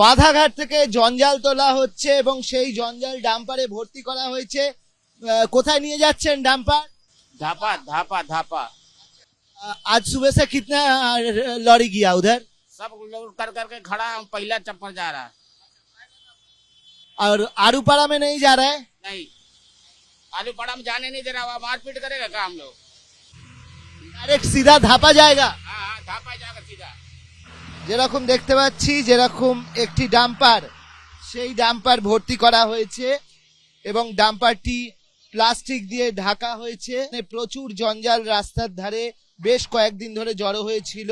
বাধাঘাট থেকে জঞ্জাল তোলা হচ্ছে এবং সেই জঞ্জাল ডাম্পারে ভর্তি করা হয়েছে। কোথায় নিয়ে যাচ্ছেন ডাম্পার? धापा धापा धापा आज सुबह से कितना लॉरी गया उधर? सब लोड कर करके खड़ा हम पहला चप्पल जा रहा है। और आरूपाड़ा में नहीं जा रहा है? नहीं आलू पड़ा में जाने नहीं दे रहा, मारपीट करेगा क्या हम लोग? डायरेक्ट सीधा धापा जाएगा। हाँ हाँ धापा जाएगा सीधा। যেরকম দেখতে পাচ্ছি যেরকম একটি ডাম্পার, সেই ডাম্পার ভর্তি করা হয়েছে এবং ডাম্পারটি প্লাস্টিক দিয়ে ঢাকা হয়েছে। প্রচুর জঞ্জাল রাস্তার ধারে বেশ কয়েকদিন ধরে জড়ো হয়েছিল।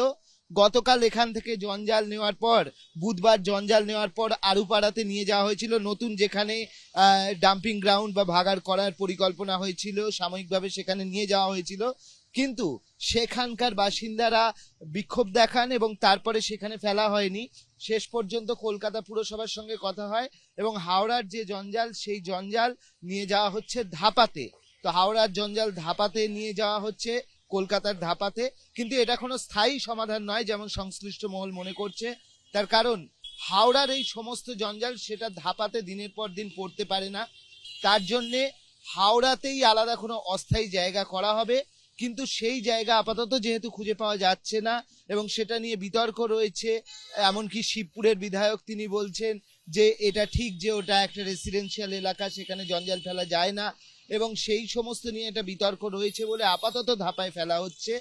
গতকাল এখান থেকে জঞ্জাল নেওয়ার পর, বুধবার জঞ্জাল নেওয়ার পর আরুপাড়াতে নিয়ে যাওয়া হয়েছিল, নতুন যেখানে ডাম্পিং গ্রাউন্ড বা ভাগাড় করার পরিকল্পনা হয়েছিল, সাময়িকভাবে সেখানে নিয়ে যাওয়া হয়েছিল। কিন্তু সেখানকার বাসিন্দারা বিক্ষোভ দেখান এবং তারপরে সেখানে ফেলা হয়নি। শেষ পর্যন্ত কলকাতা পুরসভার সঙ্গে কথা হয় এবং হাওড়ার যে জঞ্জাল, সেই জঞ্জাল নিয়ে যাওয়া হচ্ছে ধাপাতে। তো হাওড়ার জঞ্জাল ধাপাতে নিয়ে যাওয়া হচ্ছে, কলকাতার ধাপাতে। কিন্তু এটা কোনো স্থায়ী সমাধান নয় যেমন সংশ্লিষ্ট মহল মনে করছে। তার কারণ হাওড়ার এই সমস্ত জঞ্জাল সেটা ধাপাতে দিনের পর দিন পড়তে পারে না। তার জন্যে হাওড়াতেই আলাদা কোনো অস্থায়ী জায়গা করা হবে, কিন্তু সেই জায়গা আপাতত যেহেতু খুঁজে পাওয়া যাচ্ছে না এবং সেটা নিয়ে বিতর্ক রয়েছে। এমনকি শিবপুরের বিধায়ক তিনি বলছেন যে এটা ঠিক যে ওটা একটা রেসিডেন্সিয়াল এলাকা, সেখানে জঞ্জাল ফেলা যায় না এবং সেই সমস্ত নিয়ে একটা বিতর্ক রয়েছে বলে আপাতত ধাপায় ফেলা হচ্ছে।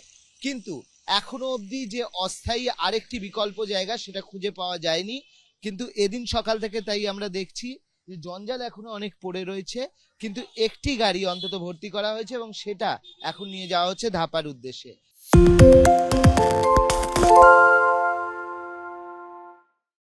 কিন্তু এখনো অবধি যে অস্থায়ী আরেকটি বিকল্প জায়গা সেটা খুঁজে পাওয়া যায়নি। কিন্তু এদিন সকাল থেকে তাই আমরা দেখছি যে জঞ্জাল এখনো অনেক পড়ে রয়েছে, কিন্তু একটি গাড়ি অন্তত ভর্তি করা হয়েছে এবং সেটা এখন নিয়ে যাওয়া হচ্ছে ধাপার উদ্দেশ্যে।